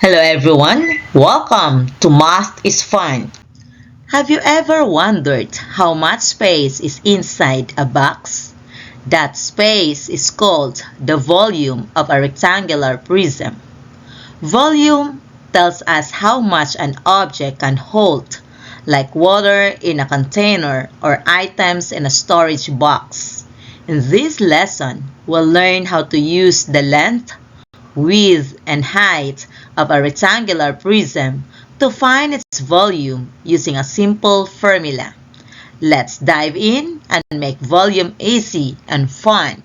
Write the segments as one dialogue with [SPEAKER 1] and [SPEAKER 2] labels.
[SPEAKER 1] Hello everyone, welcome to Math is Fun. Have you ever wondered how much space is inside a box? That space is called the volume of a rectangular prism. Volume tells us how much an object can hold, like water in a container or items in a storage box. In this lesson, we'll learn how to use the length, width, and height of a rectangular prism to find its volume using a simple formula. Let's dive in and make volume easy and fun.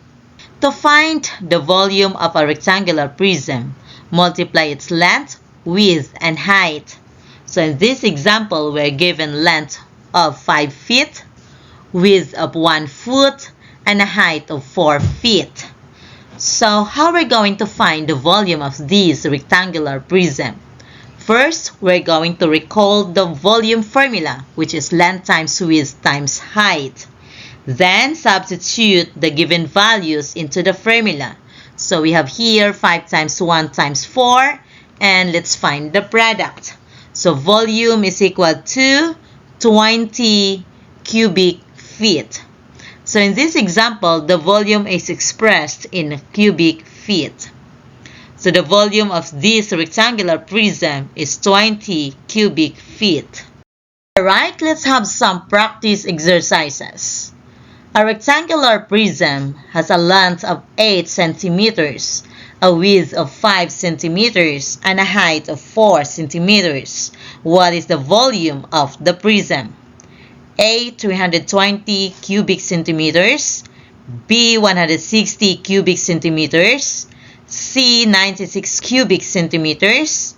[SPEAKER 1] To find the volume of a rectangular prism, multiply its length, width, and height. So in this example, we're given length of 5 feet, width of 1 foot, and a height of 4 feet. So how are we going to find the volume of this rectangular prism? First, we're going to recall the volume formula, which is length times width times height. Then substitute the given values into the formula. So we have here 5 times 1 times 4, and let's find the product. So volume is equal to 20 cubic feet. So in this example, the volume is expressed in cubic feet. So the volume of this rectangular prism is 20 cubic feet. Alright, let's have some practice exercises. A rectangular prism has a length of 8 centimeters, a width of 5 centimeters, and a height of 4 centimeters. What is the volume of the prism? A. 320 cubic centimeters, B. 160 cubic centimeters, C. 96 cubic centimeters,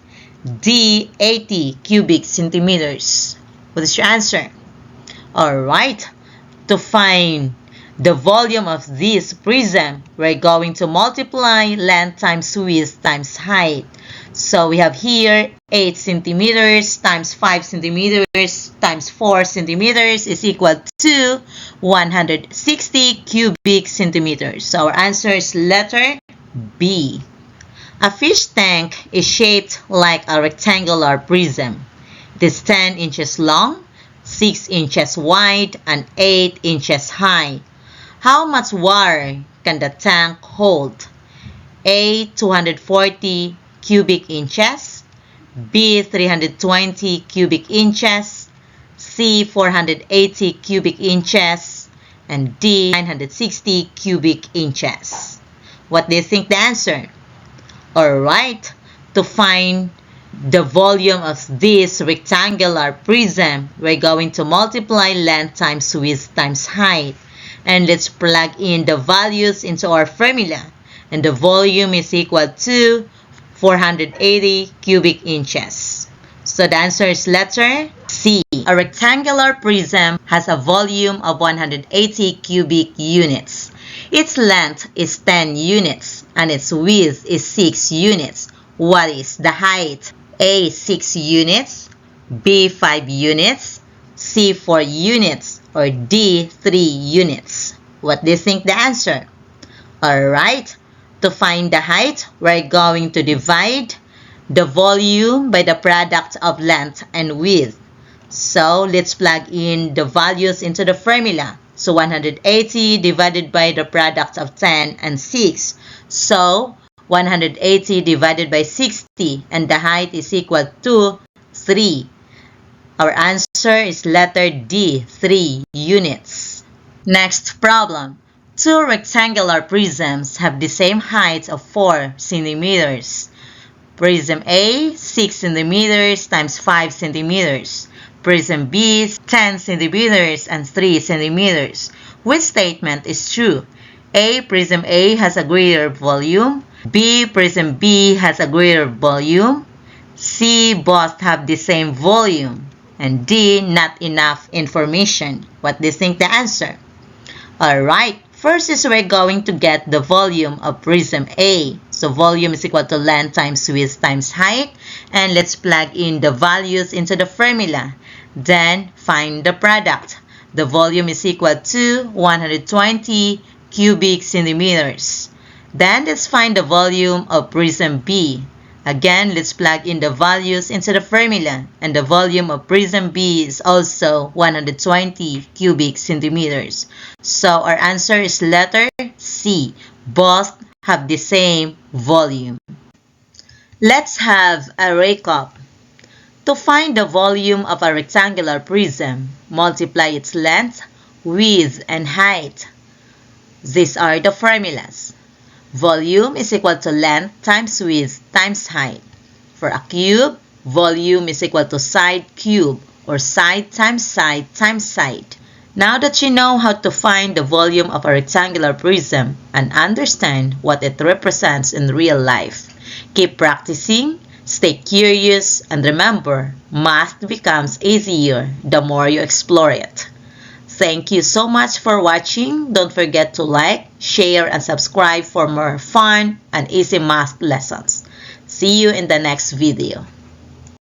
[SPEAKER 1] D. 80 cubic centimeters. What is your answer? Alright, to find the volume of this prism, we're going to multiply length times width times height. So we have here 8 centimeters times 5 centimeters times 4 centimeters is equal to 160 cubic centimeters. So our answer is letter B. A fish tank is shaped like a rectangular prism. It is 10 inches long, 6 inches wide, and 8 inches high. How much water can the tank hold? A. 240 cubic inches, B. 320 cubic inches, C. 480 cubic inches, and D. 960 cubic inches. What do you think the answer? Alright, to find the volume of this rectangular prism, we're going to multiply length times width times height. And let's plug in the values into our formula. And the volume is equal to 480 cubic inches. So the answer is letter C. A rectangular prism has a volume of 180 cubic units. Its length is 10 units and its width is 6 units. What is the height? A. 6 units, B. 5 units, C. 4 units, or D. 3 units. What do you think the answer? Alright, to find the height, we're going to divide the volume by the product of length and width. So let's plug in the values into the formula. So 180 divided by the product of 10 and 6. So 180 divided by 60, and the height is equal to 3. Our answer is letter D, 3 units. Next problem. Two rectangular prisms have the same height of 4 centimeters. Prism A, 6 centimeters times 5 centimeters. Prism B, 10 centimeters and 3 centimeters. Which statement is true? A. Prism A has a greater volume. B. Prism B has a greater volume. C. Both have the same volume. And D. Not enough information. What do you think the answer? Alright, first is we're going to get the volume of prism A. So volume is equal to length times width times height. And let's plug in the values into the formula. Then find the product. The volume is equal to 120 cubic centimeters. Then let's find the volume of prism B. Again, let's plug in the values into the formula, and the volume of prism B is also 120 cubic centimeters. So our answer is letter C. Both have the same volume. Let's have a recap. To find the volume of a rectangular prism, multiply its length, width, and height. These are the formulas. Volume is equal to length times width times height. For a cube, volume is equal to side cube, or side times side times side. Now that you know how to find the volume of a rectangular prism and understand what it represents in real life, keep practicing, stay curious, and remember, math becomes easier the more you explore it. Thank you so much for watching. Don't forget to like, share, and subscribe for more fun and easy math lessons. See you in the next video.